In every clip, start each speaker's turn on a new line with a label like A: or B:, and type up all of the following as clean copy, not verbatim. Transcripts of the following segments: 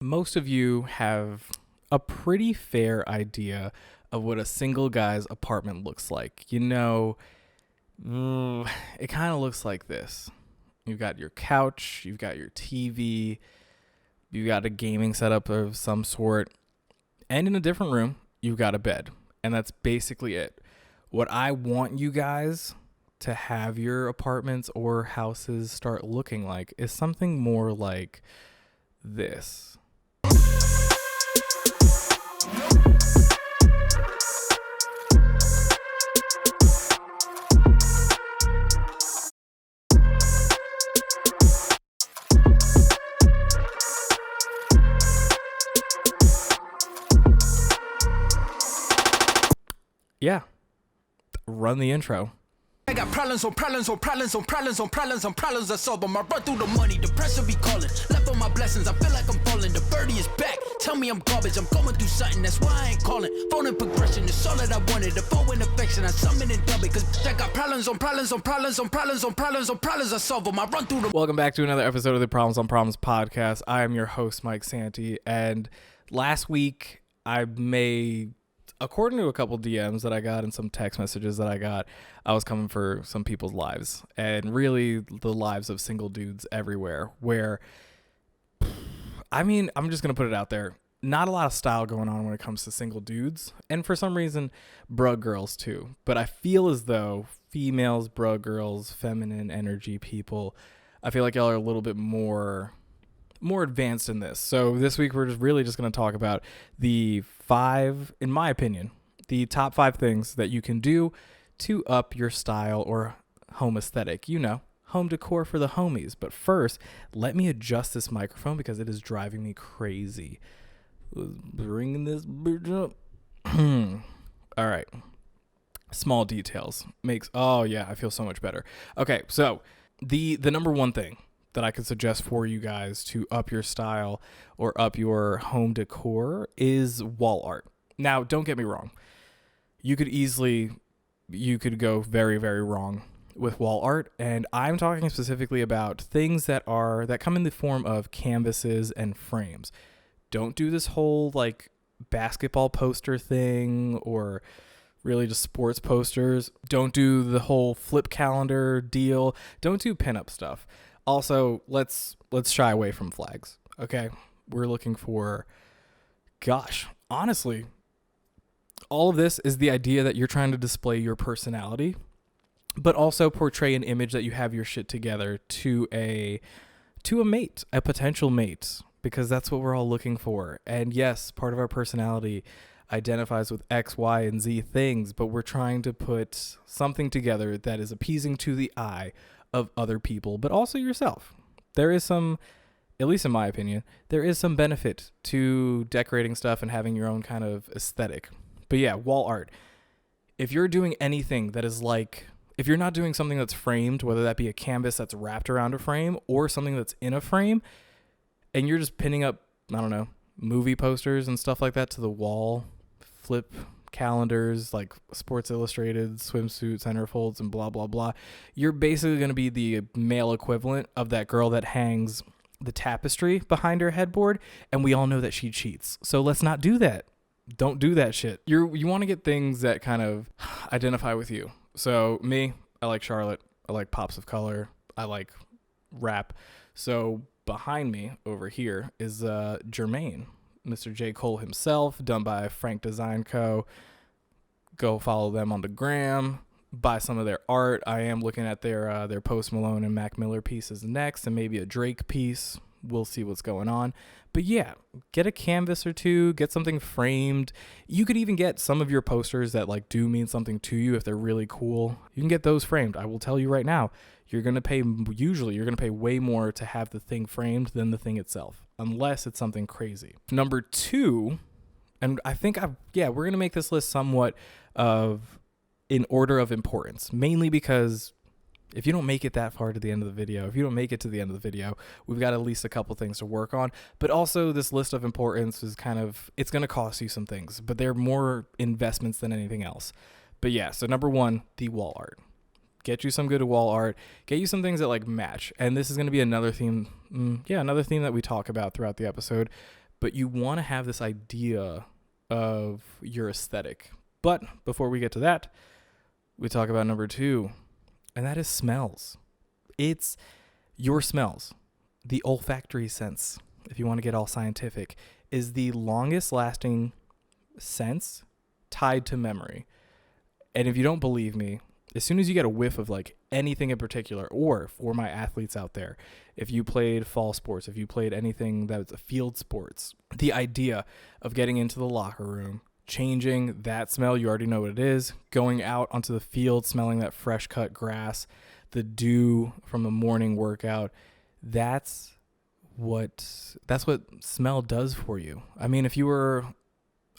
A: Most of you have a pretty fair idea of what a single guy's apartment looks like. It kind of looks like this. You've got your couch, you've got your TV, you've got a gaming setup of some sort, and in a different room, you've got a bed. And that's basically it. What I want you guys to have your apartments or houses start looking like is something more like this. Yeah. Run the intro.
B: I got problems on problems on problems on problems on problems on problems I solve them. I run through the money, the pressure be calling. Left on my blessings, I feel like I'm falling. The birdie is back, tell me I'm garbage. I'm going through something, that's why I ain't calling. Phone in progression, it's all that I wanted. The phone in affection, I summon and dub it. Cause I got problems on problems on problems on problems on problems on problems I solve them. I run through the...
A: Welcome back to another episode of the Problems on Problems podcast. I am your host, Mike Santee. And last week, according to a couple DMs that I got and some text messages that I got, I was coming for some people's lives, and really the lives of single dudes everywhere, where, I'm just going to put it out there. Not a lot of style going on when it comes to single dudes, and for some reason, brug girls too. But I feel as though females, brug girls, feminine energy people, I feel like y'all are a little bit more advanced in this. So this week we're just going to talk about the 5, in my opinion, the top 5 things that you can do to up your style or home aesthetic. Home decor for the homies. But first, let me adjust this microphone because it is driving me crazy. Bringing this bitch up. All right. Small details I feel so much better. Okay, so the number one thing that I could suggest for you guys to up your style or up your home decor is wall art. Now, don't get me wrong. You could go very, very wrong with wall art. And I'm talking specifically about things that come in the form of canvases and frames. Don't do this whole basketball poster thing or really just sports posters. Don't do the whole flip calendar deal. Don't do pinup stuff. Also, let's shy away from flags, okay? We're looking for, honestly, all of this is the idea that you're trying to display your personality, but also portray an image that you have your shit together to a mate, a potential mate, because that's what we're all looking for. And yes, part of our personality identifies with X, Y, and Z things, but we're trying to put something together that is appeasing to the eye of other people, but also yourself. There is some, at least in my opinion, there is some benefit to decorating stuff and having your own kind of aesthetic. But yeah, wall art. If you're doing anything that is if you're not doing something that's framed, whether that be a canvas that's wrapped around a frame or something that's in a frame, and you're just pinning up, movie posters and stuff like that to the wall, flip calendars like Sports Illustrated, swimsuit, centerfolds, and blah, blah, blah. You're basically going to be the male equivalent of that girl that hangs the tapestry behind her headboard, and we all know that she cheats. So let's not do that. Don't do that shit. You want to get things that kind of identify with you. So me, I like Charlotte. I like pops of color. I like rap. So behind me over here is Jermaine, Mr. J. Cole himself, done by Frank Design Co. Go follow them on the gram. Buy some of their art. I am looking at their Post Malone and Mac Miller pieces next, and maybe a Drake piece. We'll see what's going on. But yeah, get a canvas or two, get something framed. You could even get some of your posters that do mean something to you if they're really cool. You can get those framed. I will tell you right now, you're going to pay way more to have the thing framed than the thing itself, unless it's something crazy. Number 2, and I think we're going to make this list somewhat in order of importance, mainly because if you don't make it that far to the end of the video, we've got at least a couple things to work on. But also this list of importance is it's going to cost you some things, but they're more investments than anything else. But yeah, so number 1, the wall art. Get you some good wall art. Get you some things that match. And this is going to be another theme. Another theme that we talk about throughout the episode. but you want to have this idea of your aesthetic. But before we get to that, we talk about number 2, and that is smells. It's your smells. The olfactory sense, if you want to get all scientific, is the longest lasting sense tied to memory. And if you don't believe me, as soon as you get a whiff of like anything in particular, or for my athletes out there, if you played fall sports, if you played anything that's field sports, the idea of getting into the locker room, changing that smell, you already know what it is, going out onto the field, smelling that fresh cut grass, the dew from the morning workout, that's what smell does for you. I mean, if you were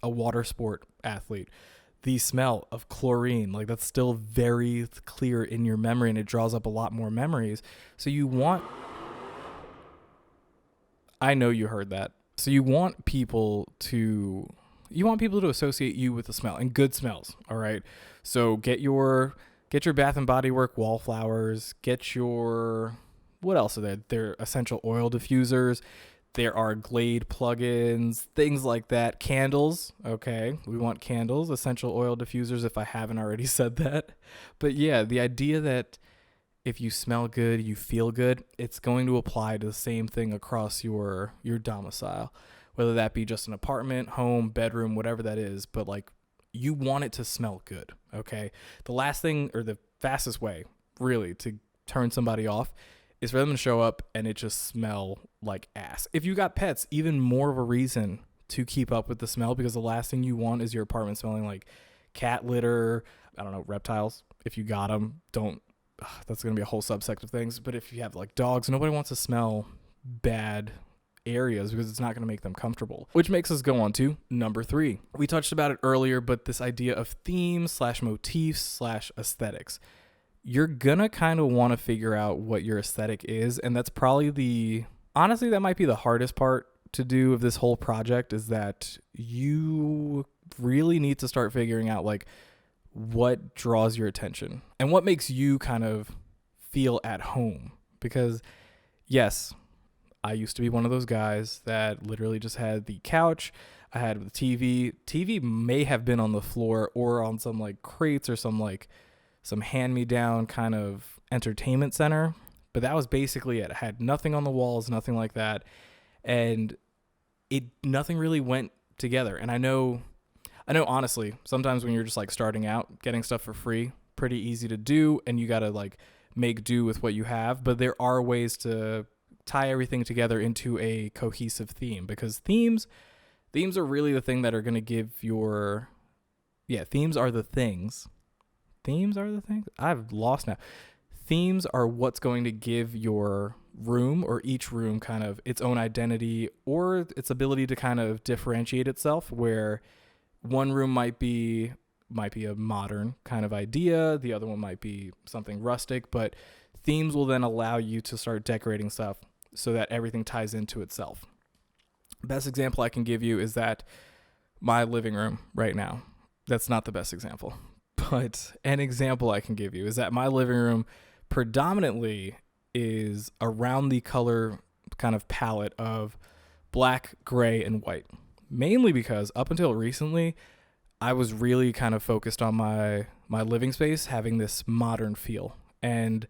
A: a water sport athlete, the smell of chlorine, like that's still very clear in your memory, and it draws up a lot more memories. So you want, I know you heard that. So you want people to associate you with the smell, and good smells. All right. So get your Bath and Body Works wallflowers, get your, what else are there? There are essential oil diffusers. There are Glade plugins, things like that. Candles, okay. We want candles, essential oil diffusers, if I haven't already said that. But yeah, the idea that if you smell good, you feel good, it's going to apply to the same thing across your domicile, whether that be just an apartment, home, bedroom, whatever that is. But like, you want it to smell good, okay? The last thing, or the fastest way, really, to turn somebody off is for them to show up and it just smell like ass. If you got pets, even more of a reason to keep up with the smell, because the last thing you want is your apartment smelling like cat litter, I don't know, reptiles. If you got them, that's going to be a whole subsect of things. But if you have like dogs, nobody wants to smell bad areas because it's not going to make them comfortable. Which makes us go on to number 3. We touched about it earlier, but this idea of themes / motifs / aesthetics. You're gonna kind of want to figure out what your aesthetic is, and that's probably honestly, that might be the hardest part to do of this whole project, is that you really need to start figuring out like what draws your attention and what makes you kind of feel at home. Because yes, I used to be one of those guys that literally just had the couch, I had the TV may have been on the floor or on some like crates or some hand-me-down kind of entertainment center, but that was basically it. I had nothing on the walls, nothing like that, and nothing really went together. And I know honestly, sometimes when you're just like starting out, getting stuff for free, pretty easy to do, and you gotta like make do with what you have, but there are ways to tie everything together into a cohesive theme, because themes are really the thing that are going to give your, themes are the things. Themes are the things? I've lost now. Themes are what's going to give your room, or each room, kind of its own identity or its ability to kind of differentiate itself, where one room might be a modern kind of idea, the other one might be something rustic, but themes will then allow you to start decorating stuff so that everything ties into itself. Best example I can give you is that my living room right now, that's not the best example. But an example I can give you is that my living room predominantly is around the color kind of palette of black, gray, and white. Mainly because up until recently, I was really kind of focused on my living space having this modern feel. And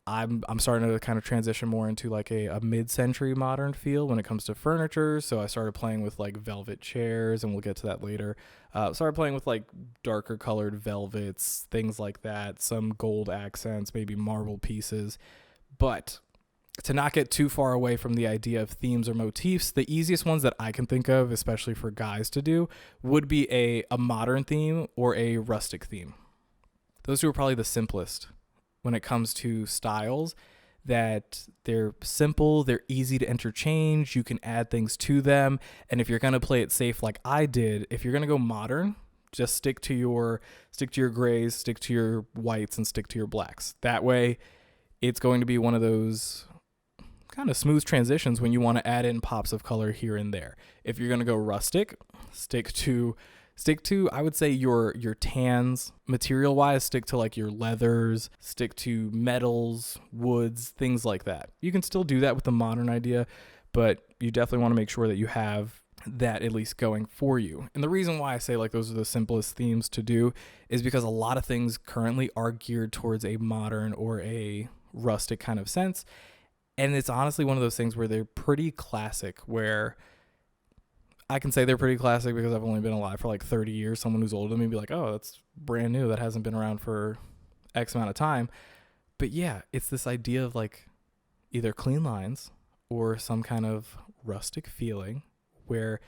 A: I'm starting to kind of transition more into like a mid-century modern feel when it comes to furniture. So I started playing with like velvet chairs, and we'll get to that later. Started playing with like darker colored velvets, things like that, some gold accents, maybe marble pieces. But to not get too far away from the idea of themes or motifs, the easiest ones that I can think of, especially for guys to do, would be a modern theme or a rustic theme. Those two are probably the simplest when it comes to styles, that they're simple, they're easy to interchange, you can add things to them, and if you're going to play it safe like I did, if you're going to go modern, just stick to your grays, stick to your whites, and stick to your blacks. That way, it's going to be one of those kind of smooth transitions when you want to add in pops of color here and there. If you're going to go rustic, stick to I would say your tans material wise, stick to like your leathers, stick to metals, woods, things like that. You can still do that with the modern idea, but you definitely want to make sure that you have that at least going for you. And the reason why I say like those are the simplest themes to do is because a lot of things currently are geared towards a modern or a rustic kind of sense. And it's honestly one of those things where they're pretty classic, where I can say they're pretty classic because I've only been alive for like 30 years. Someone who's older than me be like, oh, that's brand new. That hasn't been around for X amount of time. But yeah, it's this idea of like either clean lines or some kind of rustic feeling where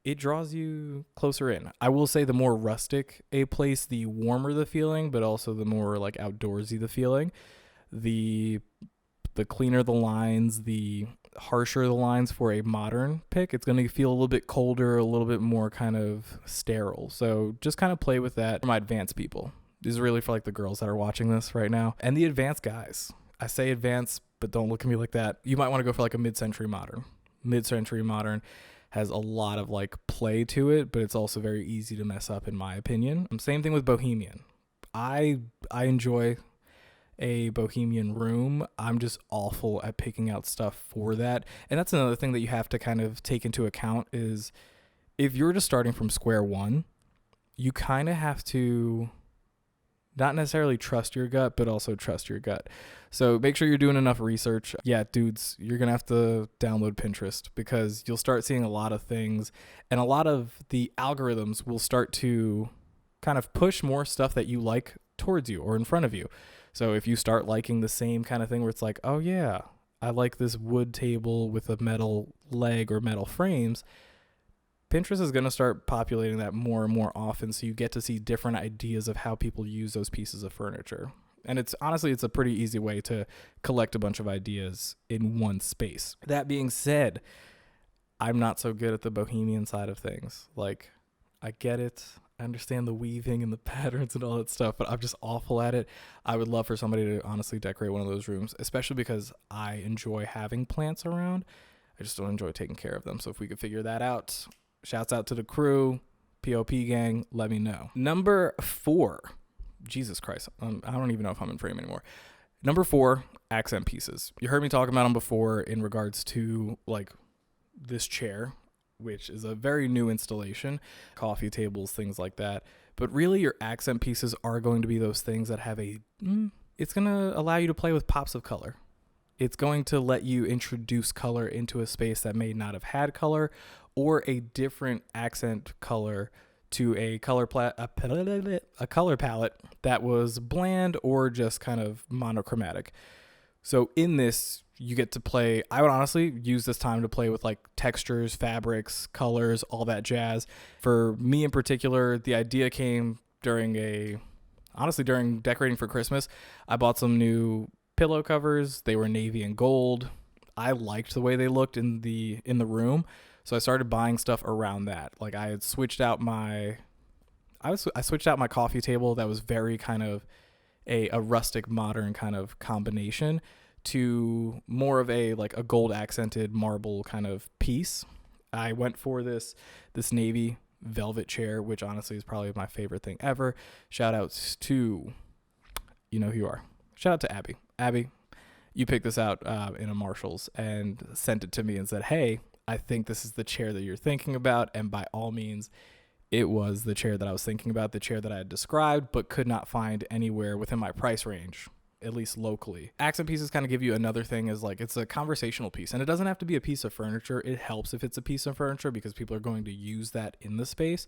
A: it draws you closer in. I will say the more rustic a place, the warmer the feeling, but also the more like outdoorsy the feeling. The cleaner the lines, the harsher the lines for a modern pick. It's going to feel a little bit colder, a little bit more kind of sterile. So just kind of play with that. For my advanced people, this is really for like the girls that are watching this right now, and the advanced guys. I say advanced, but don't look at me like that. You might want to go for like a mid-century modern. Mid-century modern has a lot of like play to it, but it's also very easy to mess up in my opinion. Same thing with bohemian. I enjoy a bohemian room. I'm just awful at picking out stuff for that. And that's another thing that you have to kind of take into account is if you're just starting from square one, you kind of have to not necessarily trust your gut, but also trust your gut. So make sure you're doing enough research. Yeah, dudes, you're going to have to download Pinterest because you'll start seeing a lot of things, and a lot of the algorithms will start to kind of push more stuff that you like towards you or in front of you. So if you start liking the same kind of thing where it's like, oh yeah, I like this wood table with a metal leg or metal frames, Pinterest is going to start populating that more and more often, so you get to see different ideas of how people use those pieces of furniture. And it's honestly, it's a pretty easy way to collect a bunch of ideas in one space. That being said, I'm not so good at the bohemian side of things. Like, I get it. I understand the weaving and the patterns and all that stuff, but I'm just awful at it. I would love for somebody to honestly decorate one of those rooms, especially because I enjoy having plants around. I just don't enjoy taking care of them. So if we could figure that out, shouts out to the crew, P.O.P gang, let me know. Number 4, Jesus Christ, I don't even know if I'm in frame anymore. Number 4, accent pieces. You heard me talk about them before in regards to like this chair, which is a very new installation, coffee tables, things like that. But really your accent pieces are going to be those things that have it's going to allow you to play with pops of color. It's going to let you introduce color into a space that may not have had color, or a different accent color to a color palette that was bland or just kind of monochromatic. So in this, you get to play. I would honestly use this time to play with like textures, fabrics, colors, all that jazz. For me in particular, the idea came during decorating for Christmas. I bought some new pillow covers. They were navy and gold. I liked the way they looked in the room. So I started buying stuff around that. Like I had switched out I switched out my coffee table that was very kind of a rustic modern kind of combination to more of a like a gold accented marble kind of piece. I went for this navy velvet chair, which honestly is probably my favorite thing ever. Shout outs to, you know who you are. Shout out to Abby. Abby, you picked this out in a Marshall's and sent it to me and said, hey, I think this is the chair that you're thinking about. And by all means, it was the chair that I was thinking about, the chair that I had described, but could not find anywhere within my price range, at least locally. Accent pieces kind of give you another thing is like, it's a conversational piece, and it doesn't have to be a piece of furniture. It helps if it's a piece of furniture because people are going to use that in the space.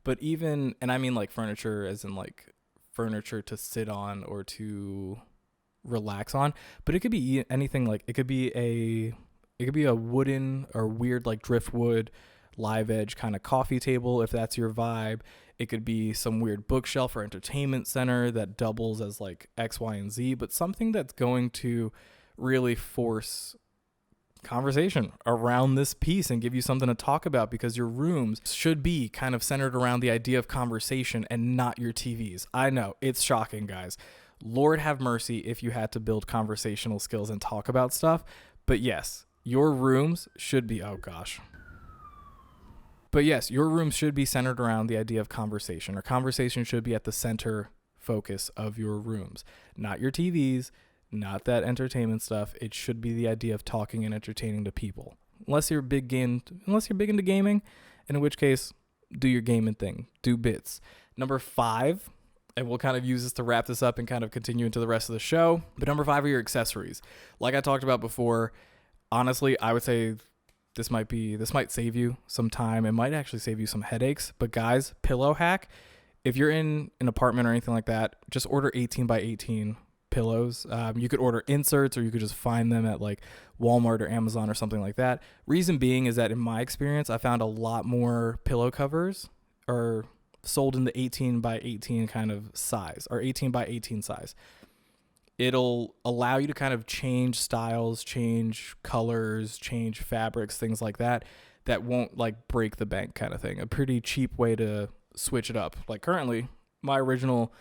A: But even, and I mean like furniture as in like furniture to sit on or to relax on, but it could be anything. Like it could be a wooden or weird like driftwood live edge kind of coffee table if that's your vibe. It could be some weird bookshelf or entertainment center that doubles as like X, Y, and Z, but something that's going to really force conversation around this piece and give you something to talk about, because your rooms should be kind of centered around the idea of conversation and not your TVs. I know it's shocking, guys. Lord have mercy if you had to build conversational skills and talk about stuff. But yes, your rooms should be, oh gosh. But yes, your room should be centered around the idea of conversation, or conversation should be at the center focus of your rooms, not your TVs, not that entertainment stuff. It should be the idea of talking and entertaining to people. unless you're big into gaming, and in which case, do your gaming thing, do bits. Number 5, and we'll kind of use this to wrap this up and kind of continue into the rest of the show. But number 5 are your accessories. Like I talked about before, honestly, I would say this might save you some time. It might actually save you some headaches. But guys, pillow hack. If you're in an apartment or anything like that, just order 18 by 18 pillows. You could order inserts, or you could just find them at like Walmart or Amazon or something like that. Reason being is that in my experience, I found a lot more pillow covers are sold in the 18 by 18 kind of size, or 18 by 18 size. It'll allow you to kind of change styles, change colors, change fabrics, things like that won't like break the bank kind of thing. A pretty cheap way to switch it up. Like currently, my original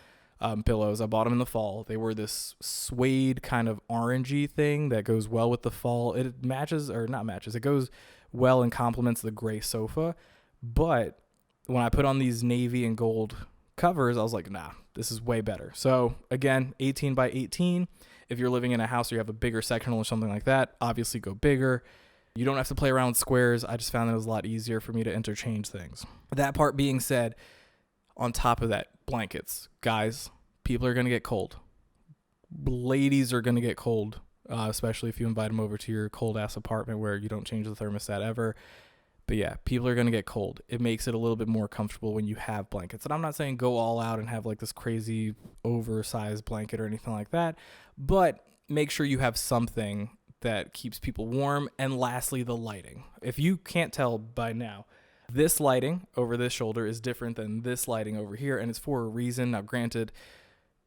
A: pillows, I bought them in the fall. They were this suede kind of orangey thing that goes well with the fall. It it goes well and complements the gray sofa. But when I put on these navy and gold covers, I was like, nah, this is way better. So again, 18 by 18. If you're living in a house or you have a bigger sectional or something like that, obviously go bigger. You don't have to play around with squares. I just found that it was a lot easier for me to interchange things. That part being said, on top of that, blankets. Guys, people are going to get cold. Ladies are going to get cold, especially if you invite them over to your cold-ass apartment where you don't change the thermostat ever. But yeah, people are going to get cold. It makes it a little bit more comfortable when you have blankets. And I'm not saying go all out and have like this crazy oversized blanket or anything like that, but make sure you have something that keeps people warm. And lastly, the lighting. If you can't tell by now, this lighting over this shoulder is different than this lighting over here, and it's for a reason. Now, granted,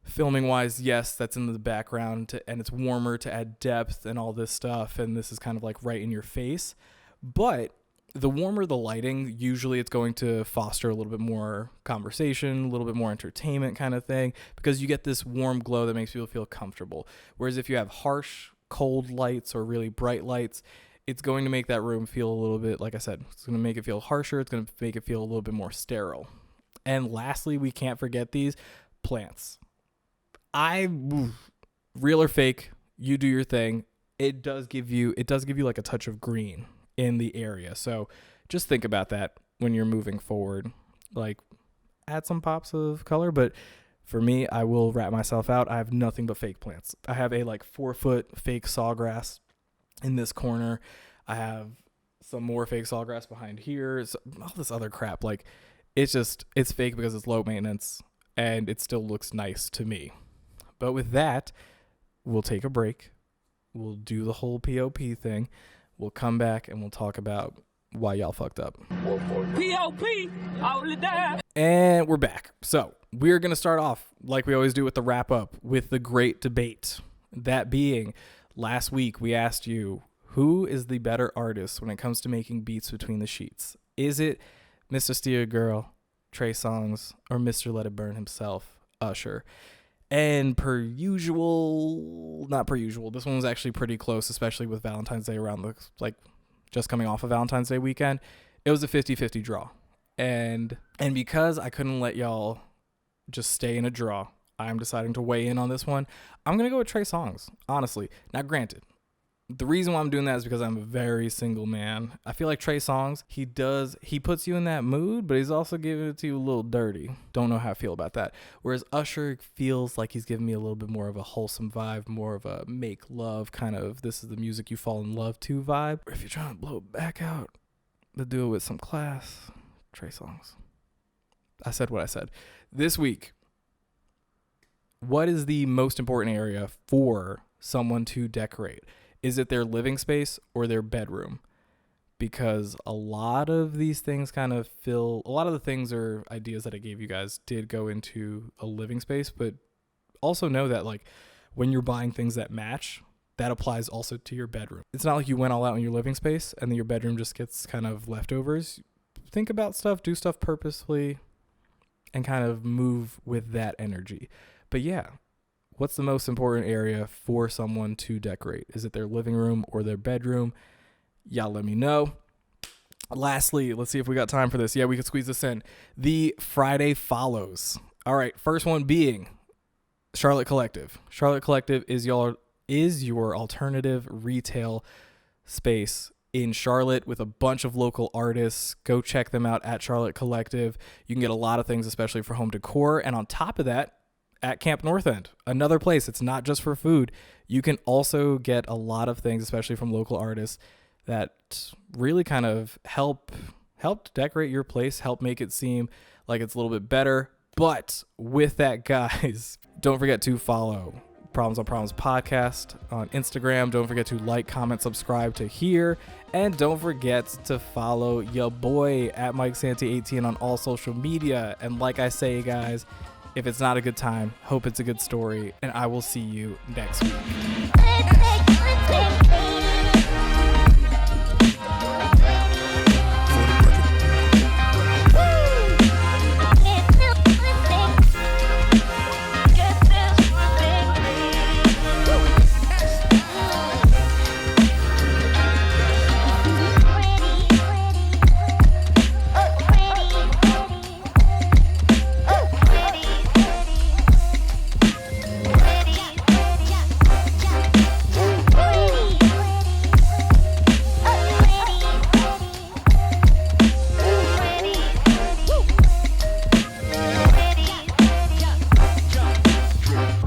A: filming wise, yes, that's in the background and it's warmer to add depth and all this stuff. And this is kind of like right in your face, but the warmer the lighting, usually it's going to foster a little bit more conversation, a little bit more entertainment kind of thing, because you get this warm glow that makes people feel comfortable. Whereas if you have harsh, cold lights or really bright lights, it's going to make that room feel a little bit, like I said, it's going to make it feel harsher. It's going to make it feel a little bit more sterile. And lastly, we can't forget these plants. Real or fake, you do your thing. It does give you like a touch of green in the area. So just think about that when you're moving forward. Like, add some pops of color, but for me, I will wrap myself out. I have nothing but fake plants. I have a like 4-foot fake sawgrass in this corner. I have some more fake sawgrass behind here. So all this other crap. Like, it's fake because it's low maintenance and it still looks nice to me. But with that, we'll take a break. We'll do the whole P.O.P thing. We'll come back and we'll talk about why y'all fucked up.
B: P.O.P. hold it down.
A: And we're back. So we're going to start off like we always do with the wrap up with the great debate. That being, last week we asked you, who is the better artist when it comes to making beats between the sheets? Is it Mr. Steer Girl, Trey Songz, or Mr. Let It Burn himself, Usher? And not per usual, this one was actually pretty close, especially with Valentine's Day just coming off of Valentine's Day weekend. It was a 50-50 draw. And because I couldn't let y'all just stay in a draw, I'm deciding to weigh in on this one. I'm going to go with Trey Songz, honestly. Now, granted, the reason why I'm doing that is because I'm a very single man. I feel like Trey Songz, he puts you in that mood, but he's also giving it to you a little dirty. Don't know how I feel about that. Whereas Usher feels like he's giving me a little bit more of a wholesome vibe, more of a make love kind of, this is the music you fall in love to vibe. Or if you're trying to blow it back out, to do it with some class, Trey Songz. I said what I said. This week, what is the most important area for someone to decorate? Is it their living space or their bedroom? Because a lot of these things a lot of the things or ideas that I gave you guys did go into a living space, but also know that like when you're buying things that match, that applies also to your bedroom. It's not like you went all out in your living space and then your bedroom just gets kind of leftovers. Think about stuff, do stuff purposefully, and kind of move with that energy. But yeah, what's the most important area for someone to decorate? Is it their living room or their bedroom? Y'all let me know. Lastly, let's see if we got time for this. Yeah, we can squeeze this in. The Friday follows. All right, first one being Charlotte Collective. Charlotte Collective is your alternative retail space in Charlotte with a bunch of local artists. Go check them out at Charlotte Collective. You can get a lot of things, especially for home decor. And on top of that, at Camp North End, another place. It's not just for food. You can also get a lot of things, especially from local artists, that really kind of help decorate your place, help make it seem like it's a little bit better. But with that, guys, don't forget to follow Problems on Problems podcast on Instagram. Don't forget to like, comment, subscribe to here. And don't forget to follow your boy at Mike Santi 18 on all social media. And like I say, guys, if it's not a good time, hope it's a good story. And I will see you next week.